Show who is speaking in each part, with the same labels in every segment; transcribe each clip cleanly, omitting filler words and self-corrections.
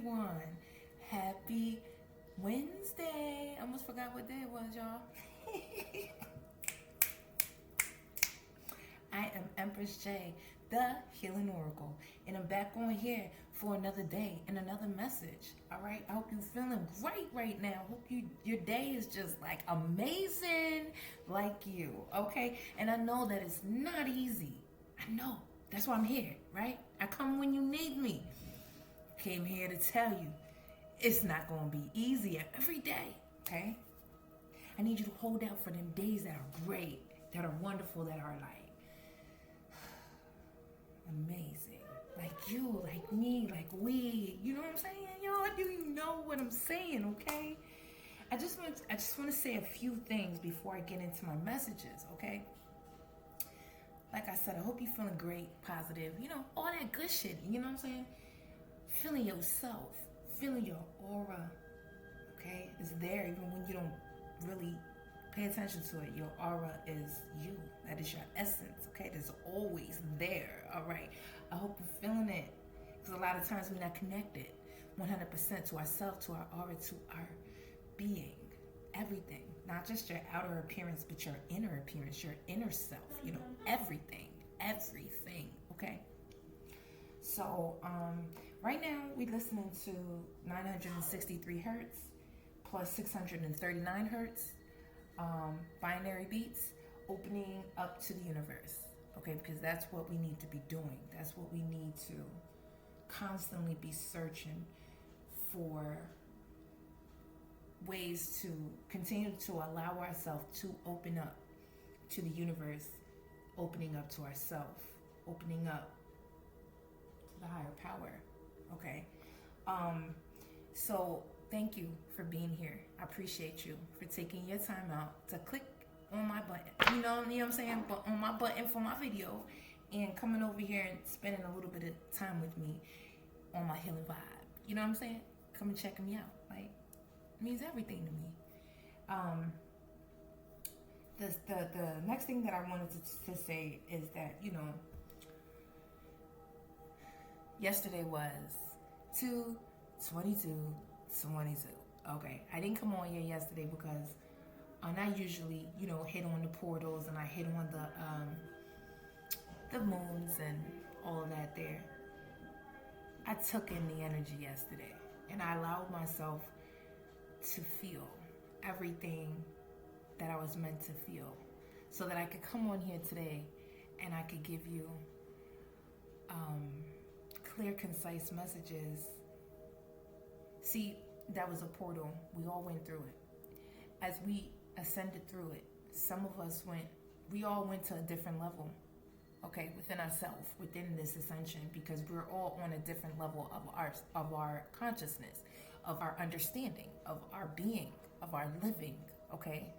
Speaker 1: everyone. Happy Wednesday. I almost forgot what day it was, y'all. I am Empress J, the Healing Oracle, and I'm back on here for another day and another message. All right, I hope you're feeling great right now. Hope your day is just like amazing, like you. Okay, and I know that it's not easy. I know. That's why I'm here, right? I come when you need me. Came here to tell you it's not going to be easy every day, okay? I need you to hold out for them days that are great, that are wonderful, that are like amazing. Like you, like me, like we. You know what I'm saying, y'all? Do you know what I'm saying, okay? I just want to say a few things before I get into my messages, okay? Like I said, I hope you're feeling great, positive, all that good shit, you know what I'm saying? Feeling yourself, feeling your aura, okay? It's there even when you don't really pay attention to it. Your aura is you. That is your essence, okay? It's always there, all right? I hope you're feeling it, because a lot of times we're not connected 100% to ourselves, to our aura, to our being, everything. Not just your outer appearance, but your inner appearance, your inner self, everything, okay? So, right now we're listening to 963 hertz plus 639 hertz binary beats, opening up to the universe, okay? Because that's what we need to be doing. That's what we need to constantly be searching for, ways to continue to allow ourselves to open up to the universe, opening up to ourselves, opening up to the higher power, okay? So thank you for being here. I appreciate you for taking your time out to click on my button, you know what I'm saying, but on my button for my video, and coming over here and spending a little bit of time with me on my healing vibe, you know what I'm saying? Come and check me out, like, it means everything to me. The next thing that I wanted to say is that, yesterday was 2/22/22. Okay, I didn't come on here yesterday because I usually, hit on the portals, and I hit on the moons and all of that there. I took in the energy yesterday, and I allowed myself to feel everything that I was meant to feel, so that I could come on here today and I could give you clear, concise messages. See, that was a portal. We all went through it. As we ascended through it, we all went to a different level, okay, within ourselves, within this ascension, because we're all on a different level of our consciousness, of our understanding, of our being, of our living, okay,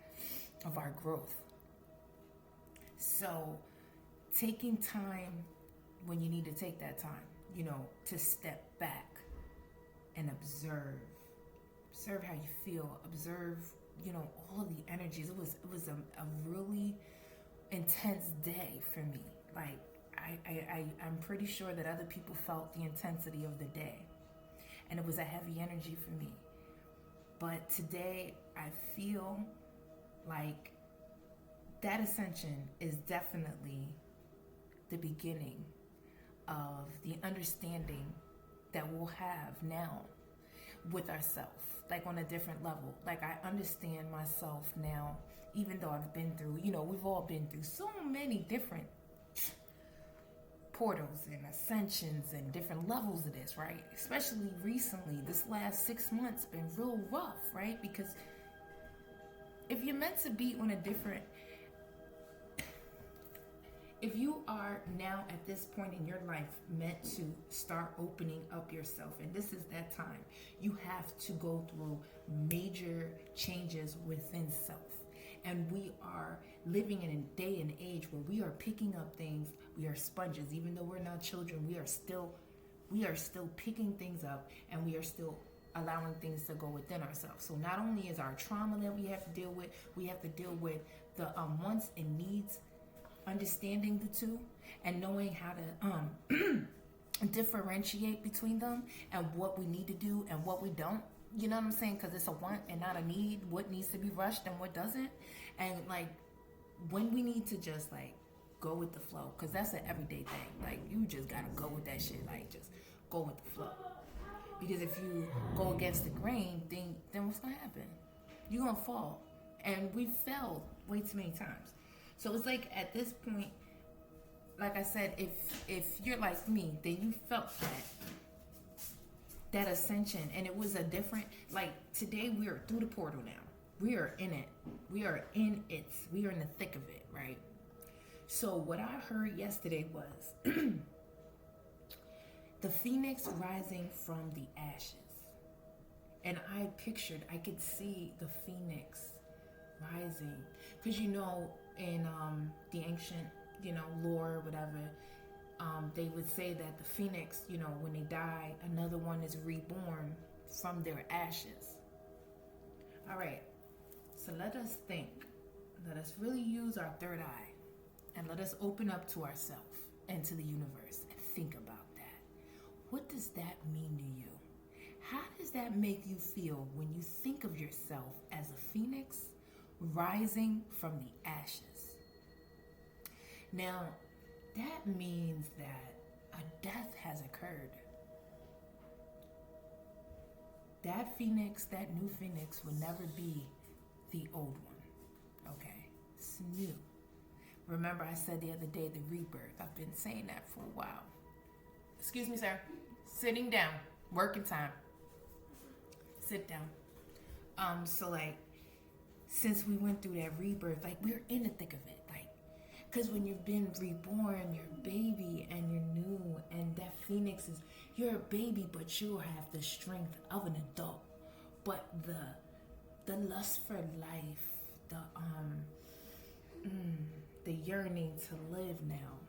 Speaker 1: of our growth. So taking time when you need to take that time, to step back and observe how you feel, observe, all of the energies. It was a really intense day for me. Like, I'm pretty sure that other people felt the intensity of the day, and it was a heavy energy for me. But today I feel like that ascension is definitely the beginning of the understanding that we'll have now with ourselves, like on a different level. Like, I understand myself now, even though I've been through, we've all been through so many different portals and ascensions and different levels of this, right? Especially recently, this last 6 months been real rough, right? Because if you're meant to be on a different, if you are now at this point in your life meant to start opening up yourself, and this is that time, you have to go through major changes within self. And we are living in a day and age where we are picking up things. We are sponges. Even though we're not children, we are still picking things up, and we are still allowing things to go within ourselves. So not only is our trauma that we have to deal with, we have to deal with the wants and needs, understanding the two, and knowing how to differentiate between them and what we need to do and what we don't. You know what I'm saying? Because it's a want and not a need. What needs to be rushed and what doesn't. And like when we need to just like go with the flow, because that's an everyday thing. Like you just gotta go with that shit. Like just go with the flow. Because if you go against the grain, then what's gonna happen? You're gonna fall. And we fell way too many times. So it's like at this point, like I said, if you're like me, then you felt that ascension, and it was a different, like today we are through the portal now. We are in it. We are in it. We are in the thick of it, right? So what I heard yesterday was the phoenix rising from the ashes. And I could see the phoenix rising. Because in the ancient, lore, whatever, they would say that the phoenix, when they die, another one is reborn from their ashes. All right, so let us think. Let us really use our third eye and let us open up to ourselves and to the universe and think about that. What does that mean to you? How does that make you feel when you think of yourself as a phoenix rising from the ashes? Now, that means that a death has occurred. That phoenix, that new phoenix, will never be the old one. Okay? It's new. Remember I said the other day, the rebirth. I've been saying that for a while. Excuse me, sir. Sitting down. Working time. Sit down. So like, since we went through that rebirth, like we're in the thick of it. Like, because when you've been reborn, you're a baby and you're new, and that phoenix is, you're a baby, but you have the strength of an adult. But the lust for life, the yearning to live now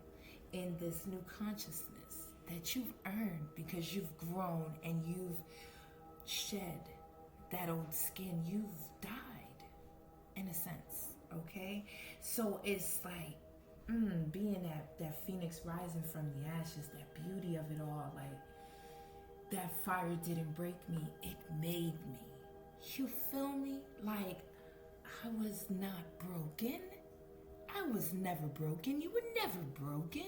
Speaker 1: in this new consciousness that you've earned because you've grown and you've shed that old skin. You've died, in a sense, okay? So it's like, being that phoenix rising from the ashes, that beauty of it all, like, that fire didn't break me, it made me. You feel me? Like, I was not broken. I was never broken. You were never broken.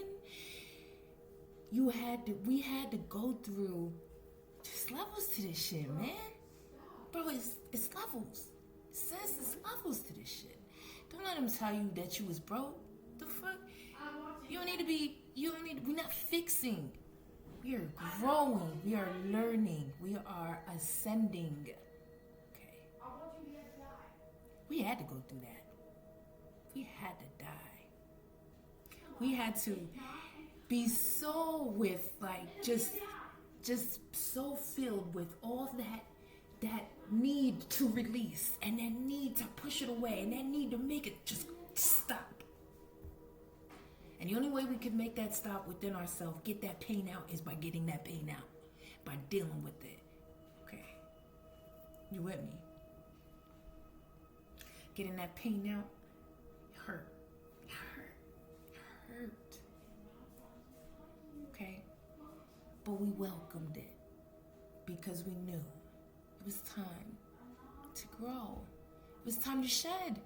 Speaker 1: We had to go through just levels to this shit, man. Bro, it's levels. Sis, it's levels to this shit. Don't let them tell you that you was broke. The fuck? We're not fixing. We are growing. We are learning. We are ascending. Okay. We had to go through that. We had to die. We had to be so with like just so filled with all that need to release and that need to push it away and that need to make it just stop. And the only way we can make that stop within ourselves, get that pain out, is by getting that pain out, by dealing with it. Okay, you with me? Getting that pain out hurt. Okay, but we welcomed it because we knew it was time to grow. It was time to shed.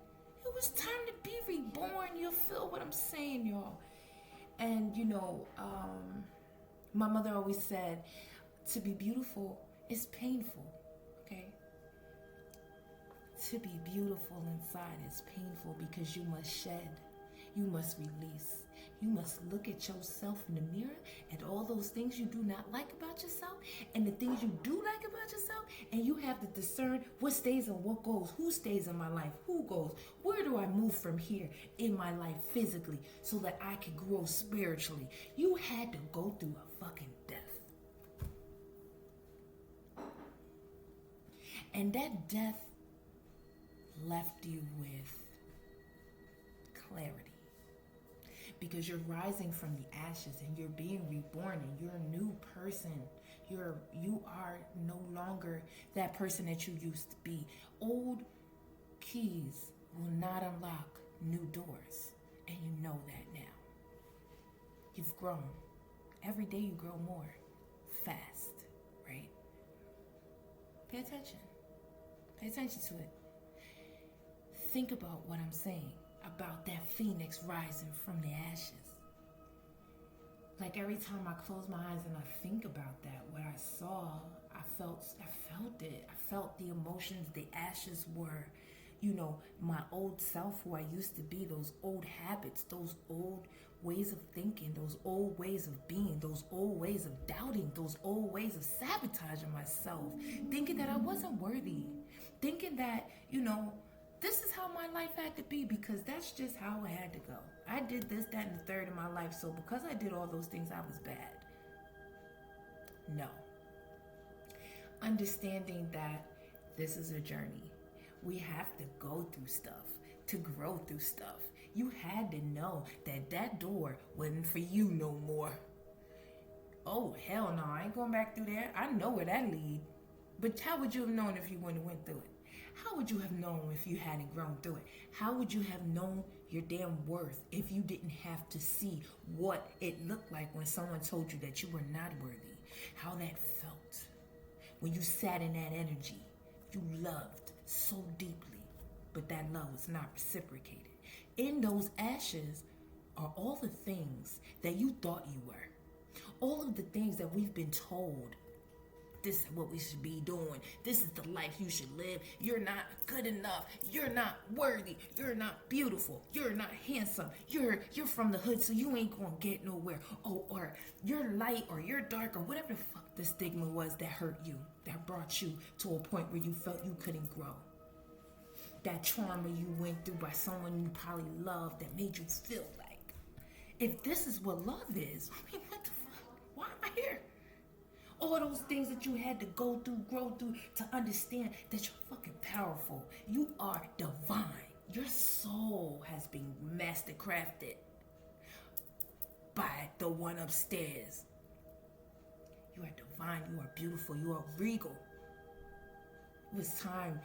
Speaker 1: It was time to be reborn. You feel what I'm saying, y'all? And my mother always said, to be beautiful is painful. Okay? To be beautiful inside is painful because you must shed. You must release. You must look at yourself in the mirror and all those things you do not like about yourself and the things you do like about yourself, and you have to discern what stays and what goes. Who stays in my life? Who goes? Where do I move from here in my life physically so that I can grow spiritually? You had to go through a fucking death. And that death left you with clarity. Because you're rising from the ashes and you're being reborn and you're a new person. You are no longer that person that you used to be. Old keys will not unlock new doors. And you know that now. You've grown Every day you grow more fast, right? Pay attention. Pay attention to it. Think about what I'm saying about that phoenix rising from the ashes. Like every time I close my eyes and I think about that, what I saw, I felt it. I felt the emotions. The ashes were, my old self, who I used to be, those old habits, those old ways of thinking, those old ways of being, those old ways of doubting, those old ways of sabotaging myself, thinking that I wasn't worthy, thinking that, this is how my life had to be because that's just how it had to go. I did this, that, and the third in my life, so because I did all those things, I was bad. No. Understanding that this is a journey. We have to go through stuff to grow through stuff. You had to know that that door wasn't for you no more. Oh, hell no, I ain't going back through there. I know where that lead. But how would you have known if you wouldn't have went through it? How would you have known if you hadn't grown through it? How would you have known your damn worth if you didn't have to see what it looked like when someone told you that you were not worthy? How that felt when you sat in that energy. You loved so deeply, but that love was not reciprocated. In those ashes are all the things that you thought you were. All of the things that we've been told. This is what we should be doing. This is the life you should live. You're not good enough. You're not worthy. You're not beautiful. You're not handsome. You're from the hood, so you ain't gonna get nowhere. Oh, or you're light or you're dark or whatever the fuck the stigma was that hurt you, that brought you to a point where you felt you couldn't grow. That trauma you went through by someone you probably loved that made you feel like, if this is what love is, I mean, what the fuck? Why am I here? All those things that you had to go through, grow through to understand that you're fucking powerful. You are divine. Your soul has been mastercrafted by the one upstairs. You are divine. You are beautiful. You are regal. It was time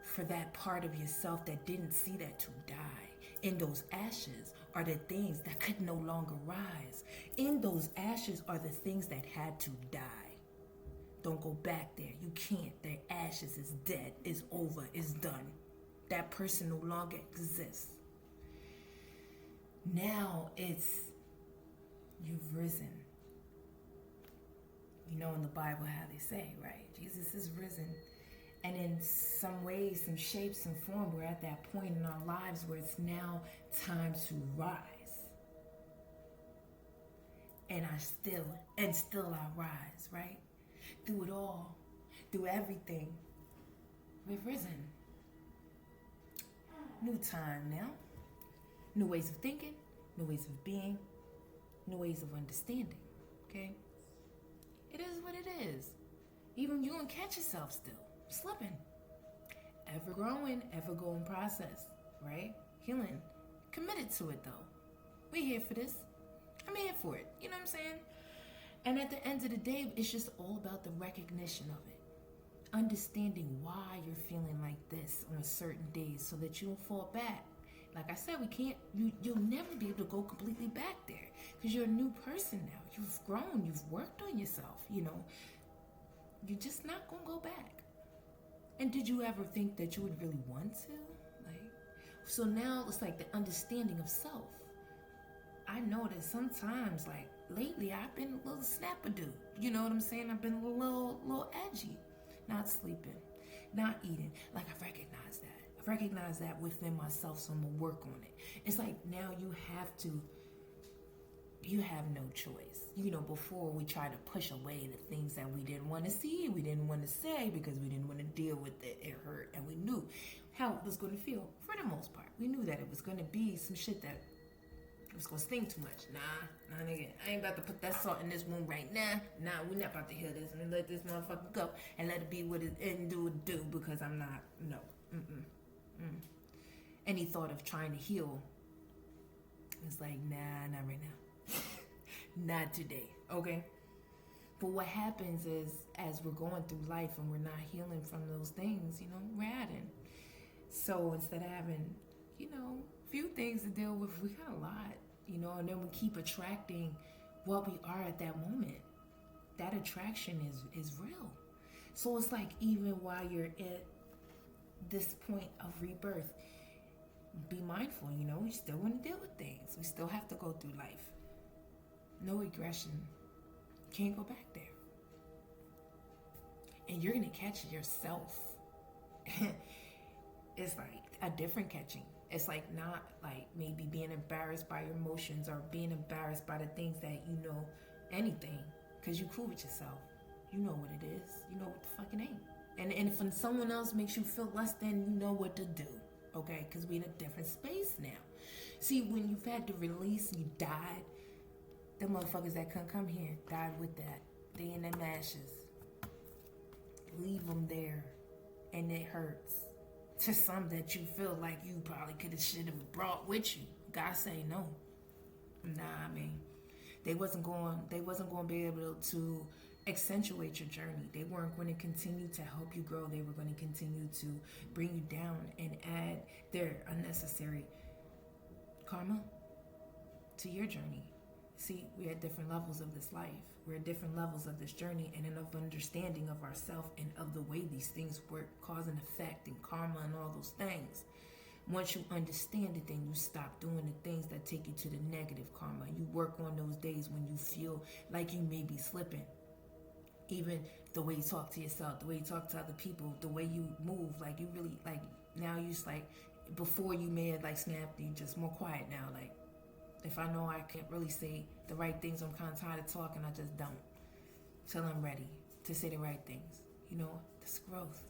Speaker 1: for that part of yourself that didn't see that to die. In those ashes are the things that could no longer rise. In those ashes are the things that had to die. Don't go back there. You can't. Their ashes is dead, is over, is done. That person no longer exists. Now it's you've risen. You know in the Bible how they say, right? Jesus is risen. And in some ways, some shapes, some form, we're at that point in our lives where it's now time to rise. And still I rise, right? Through it all, through everything, we've risen. New time now. New ways of thinking, new ways of being, new ways of understanding, okay? It is what it is. Even you gonna catch yourself still. Slipping, ever growing, ever going process, right? Healing, committed to it though. We here for this. I'm here for it. You know what I'm saying? And at the end of the day, it's just all about the recognition of it. Understanding why you're feeling like this on certain days so that you don't fall back. Like I said, you'll never be able to go completely back there because you're a new person now. You've grown, you've worked on yourself, You're just not gonna go back. And did you ever think that you would really want to? So now it's like the understanding of self. I know that sometimes, lately, I've been a little snappadoo. You know what I'm saying? I've been a little edgy. Not sleeping, not eating. I recognize that. I recognize that within myself, so I'm going to work on it. It's like now you have no choice. Before we tried to push away the things that we didn't want to see, we didn't want to say because we didn't want to deal with it. It hurt, and we knew how it was going to feel for the most part. We knew that it was going to be some shit that it was going to sting too much. Nah, nigga, I ain't about to put that salt in this wound right now. Nah, we're not about to hear this and let this motherfucker go and let it be what it and do it do because I'm not. No. Any thought of trying to heal, it's like, nah, not right now. Not today, okay? But what happens is, as we're going through life and we're not healing from those things, we're adding. So instead of having, few things to deal with, we got a lot, and then we keep attracting what we are at that moment. That attraction is real. So it's like, even while you're at this point of rebirth, be mindful, we still want to deal with things. We still have to go through life. No regression. Can't go back there. And you're going to catch yourself. It's like a different catching. It's like not like maybe being embarrassed by your emotions or being embarrassed by the things that anything, because you cool with yourself. You know what it is. You know what the fuck it ain't. And if someone else makes you feel less than, you know what to do. Okay? Because we're in a different space now. See, when you've had to release, you died. The motherfuckers that couldn't come here died with that. They in them ashes. Leave them there. And it hurts. To some that you feel like you probably should have brought with you. God say no. Nah, I mean, they wasn't going to be able to accentuate your journey. They weren't going to continue to help you grow. They were going to continue to bring you down and add their unnecessary karma to your journey. See, we're at different levels of this life. We're at different levels of this journey and of understanding of ourselves and of the way these things work, cause and effect and karma and all those things. Once you understand it, then you stop doing the things that take you to the negative karma. You work on those days when you feel like you may be slipping. Even the way you talk to yourself, the way you talk to other people, the way you move, like you really, like now you just like, before you may have like snapped, you just more quiet now. Like, if I know I can't really say the right things, I'm kind of tired of talking, I just don't. Till I'm ready to say the right things. This growth.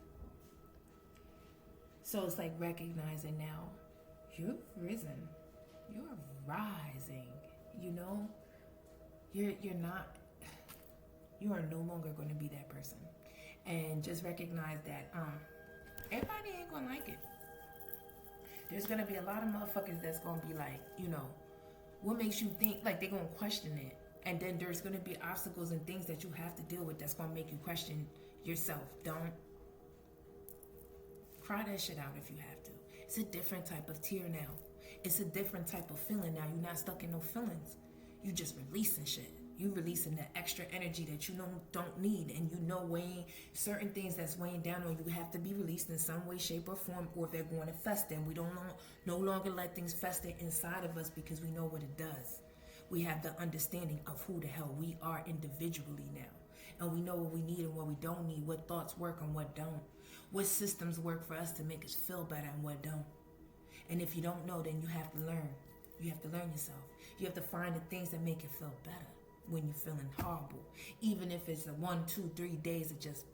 Speaker 1: So it's like recognizing now, you've risen. You're rising. You're not, you are no longer going to be that person. And just recognize that everybody ain't going to like it. There's going to be a lot of motherfuckers that's going to be like, what makes you think, like they're going to question it. And then there's going to be obstacles and things that you have to deal with that's going to make you question yourself. Don't cry that shit out if you have to. It's a different type of tear now. It's a different type of feeling now. You're not stuck in no feelings. You just releasing shit. You releasing that extra energy that you don't need, and weighing certain things that's weighing down on you have to be released in some way, shape, or form, or they're going to fester. And we don't no longer let things fester inside of us because we know what it does. We have the understanding of who the hell we are individually now, and we know what we need and what we don't need, what thoughts work and what don't, what systems work for us to make us feel better and what don't. And if you don't know, then you have to learn. You have to learn yourself. You have to find the things that make you feel better when you're feeling horrible. Even if it's a 1, 2, 3 days of just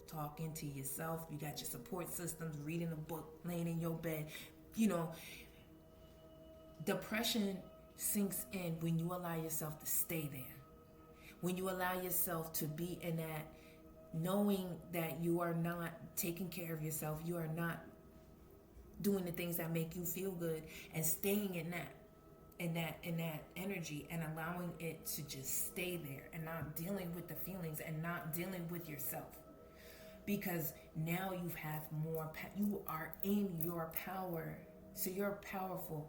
Speaker 1: talking to yourself. You got your support systems, reading a book, laying in your bed. Depression sinks in when you allow yourself to stay there. When you allow yourself to be in that, knowing that you are not taking care of yourself, you are not doing the things that make you feel good, and staying in that energy and allowing it to just stay there and not dealing with the feelings and not dealing with yourself. Because now you have more, you are in your power. So you're powerful.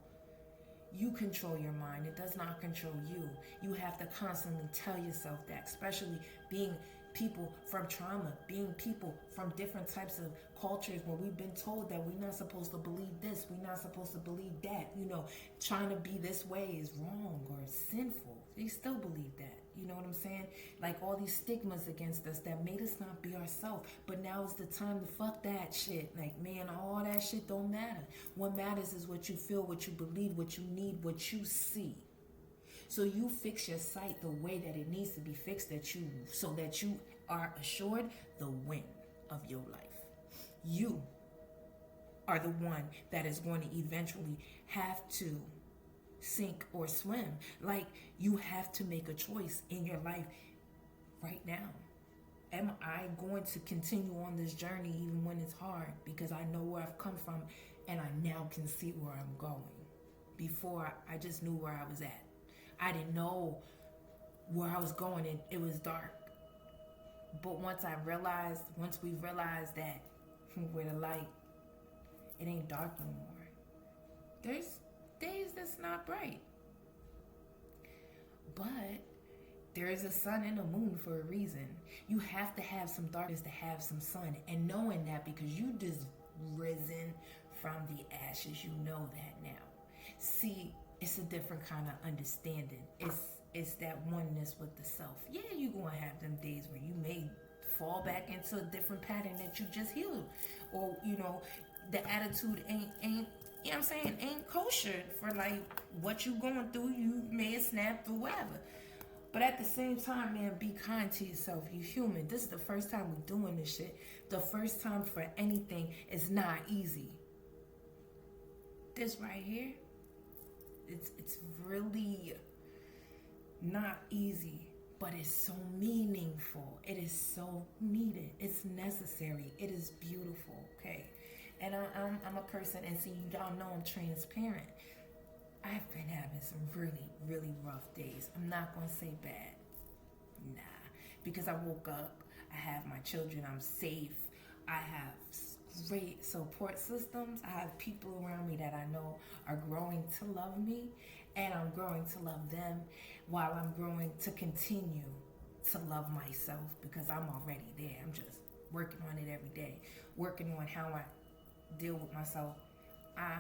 Speaker 1: You control your mind. It does not control you. You have to constantly tell yourself that, especially being people from trauma, being people from different types of cultures where we've been told that we're not supposed to believe this, we're not supposed to believe that. Trying to be this way is wrong or sinful. They still believe that. You know what I'm saying? Like all these stigmas against us that made us not be ourselves. But now is the time to fuck that shit. Like, man, all that shit don't matter. What matters is what you feel, what you believe, what you need, what you see. So you fix your sight the way that it needs to be fixed, so that you are assured the win of your life. You are the one that is going to eventually have to sink or swim. Like, you have to make a choice in your life right now. Am I going to continue on this journey even when it's hard? Because I know where I've come from and I now can see where I'm going. Before, I just knew where I was at. I didn't know where I was going, and it was dark. But once we realized that we're the light, it ain't dark no more. There's days that's not bright. But There is a sun and a moon for a reason. You have to have some darkness to have some sun. And knowing that, because you just risen from the ashes, you know that now. See, it's a different kind of understanding. It's that oneness with the self. Yeah, you're going to have them days where you may fall back into a different pattern that you just healed. Or, you know, the attitude ain't you know what I'm saying, ain't kosher for like what you going through. You may have snapped or whatever. But at the same time, man, be kind to yourself. You're human. This is the first time we're doing this shit. The first time for anything is not easy. This right here, it's really not easy, but it's so meaningful. It is so needed. It's necessary. It is beautiful, okay? And I'm a person, and see, y'all know I'm transparent. I've been having some really, really rough days. I'm not going to say bad. Nah. Because I woke up, I have my children, I'm safe, I have great support systems, I have people around me that I know are growing to love me, and I'm growing to love them while I'm growing to continue to love myself, because I'm already there. I'm just working on it every day, working on how I deal with myself. I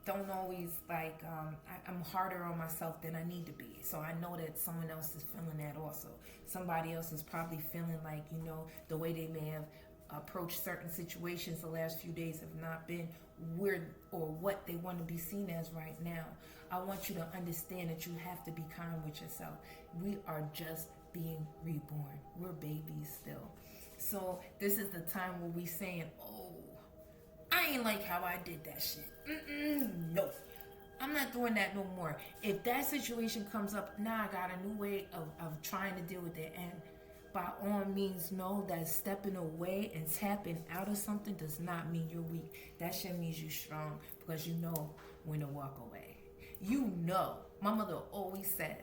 Speaker 1: don't always I'm harder on myself than I need to be. So I know that someone else is feeling that also. Somebody else is probably feeling like, you know, the way they may have approached certain situations the last few days have not been where or what they want to be seen as right now. I want you to understand that you have to be kind with yourself. We are just being reborn. We're babies still. So this is the time where we saying, oh, I ain't like how I did that shit. No, I'm not doing that no more. If that situation comes up, now I got a new way of trying to deal with it. And by all means, know that stepping away and tapping out of something does not mean you're weak. That shit means you're strong, because you know when to walk away. You know, my mother always said,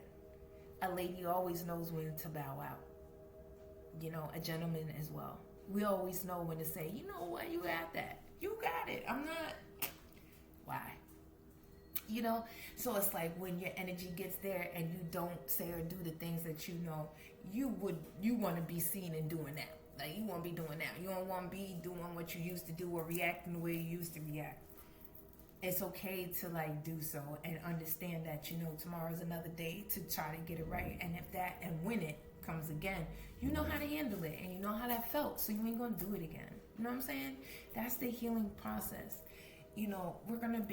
Speaker 1: a lady always knows when to bow out. You know, a gentleman as well. We always know when to say, you know what, you got that. You got it. I'm not. Why? You know? So it's like when your energy gets there and you don't say or do the things that you know you want to be seen in doing that. Like, you want to be doing that. You don't want to be doing what you used to do or reacting the way you used to react. It's okay to like do so and understand that, you know, tomorrow's another day to try to get it right. And if that and when it comes again, you know how to handle it and you know how that felt, so you ain't gonna do it again. You know what I'm saying? That's the healing process. You know,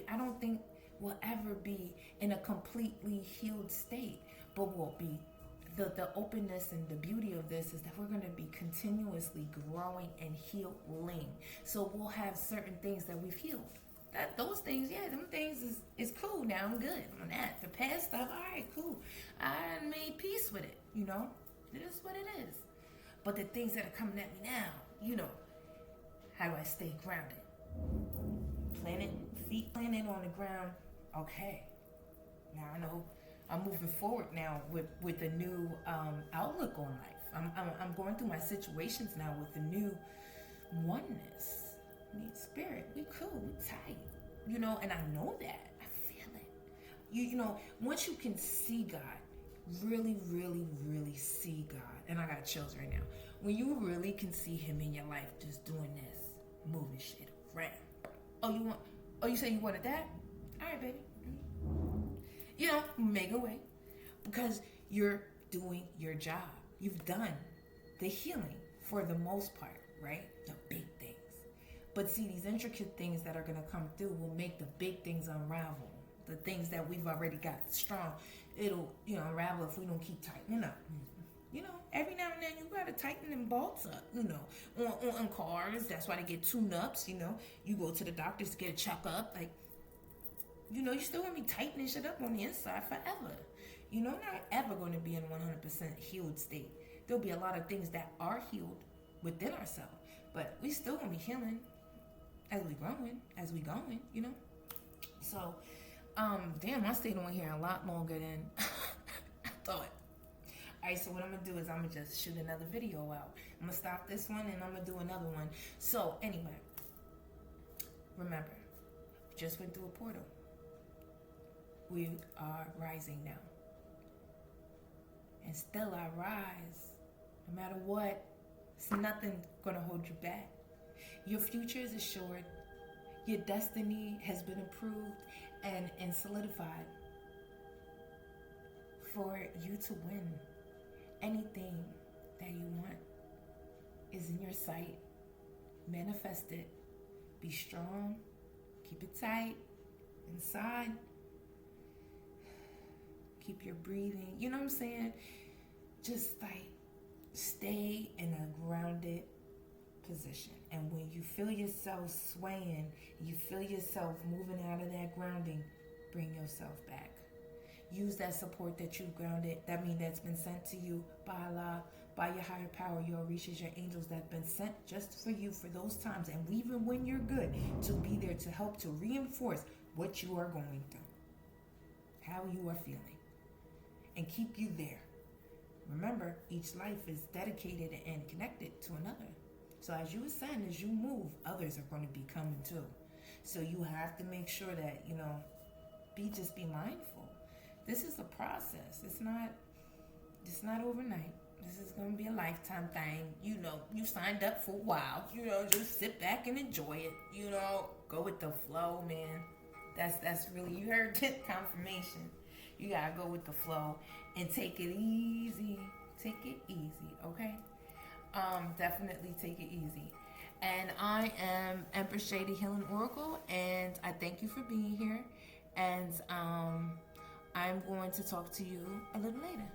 Speaker 1: I don't think we'll ever be in a completely healed state, but we'll be, the openness and the beauty of this is that we're going to be continuously growing and healing. So we'll have certain things that we've healed. Those things, yeah, them things is cool now. I'm good on that. The past stuff, all right, cool. I made peace with it, you know? It is what it is. But the things that are coming at me now, you know, how do I stay grounded? Feet planted on the ground. Okay. Now I know I'm moving forward now with a new outlook on life. I'm going through my situations now with a new oneness. Spirit, we cool, we tight. You know, and I know that. I feel it. You know, once you can see God, really, really, really see God. And I got chills right now. When you really can see him in your life just doing this, moving shit around. You say you wanted that? All right, baby. You know, make a way. Because you're doing your job. You've done the healing for the most part, right? The big things. But see, these intricate things that are going to come through will make the big things unravel. The things that we've already got strong, it'll, you know, unravel if we don't keep tightening up. You know, every now and then you got to tighten them bolts up, you know. On cars, that's why they get tune-ups, you know. You go to the doctors to get a checkup, like, you know, you still going to be tightening shit up on the inside forever. You know, not ever going to be in 100% healed state. There'll be a lot of things that are healed within ourselves, but we still going to be healing as we growing, as we going, you know. So, damn, I stayed on here a lot longer than I thought. Alright, so what I'm going to do is I'm going to just shoot another video out. I'm going to stop this one and I'm going to do another one. So, anyway, remember, we just went through a portal. We are rising now. and still I rise. No matter what, it's nothing gonna hold you back. Your future is assured. Your destiny has been approved and solidified for you to win. Anything that you want is in your sight. Manifest it. Be strong. Keep it tight. Inside. Keep your breathing. You know what I'm saying? Just like stay in a grounded position. And when you feel yourself swaying, you feel yourself moving out of that grounding, bring yourself back. Use that support that you've grounded. That means that's been sent to you by Allah, by your higher power, your Orishas, your angels, that's been sent just for you for those times. And even when you're good, to be there to help to reinforce what you are going through, how you are feeling, and keep you there. Remember, each life is dedicated and connected to another. So as you ascend, as you move, others are going to be coming too. So you have to make sure that, just be mindful. This is a process. It's not overnight. This is going to be a lifetime thing. You signed up for a while. Just sit back and enjoy it. Go with the flow, man. That's really, you heard confirmation. You got to go with the flow and take it easy. Take it easy, okay? Definitely take it easy. And I am Empress Shady Healing Oracle, and I thank you for being here. And I'm going to talk to you a little later.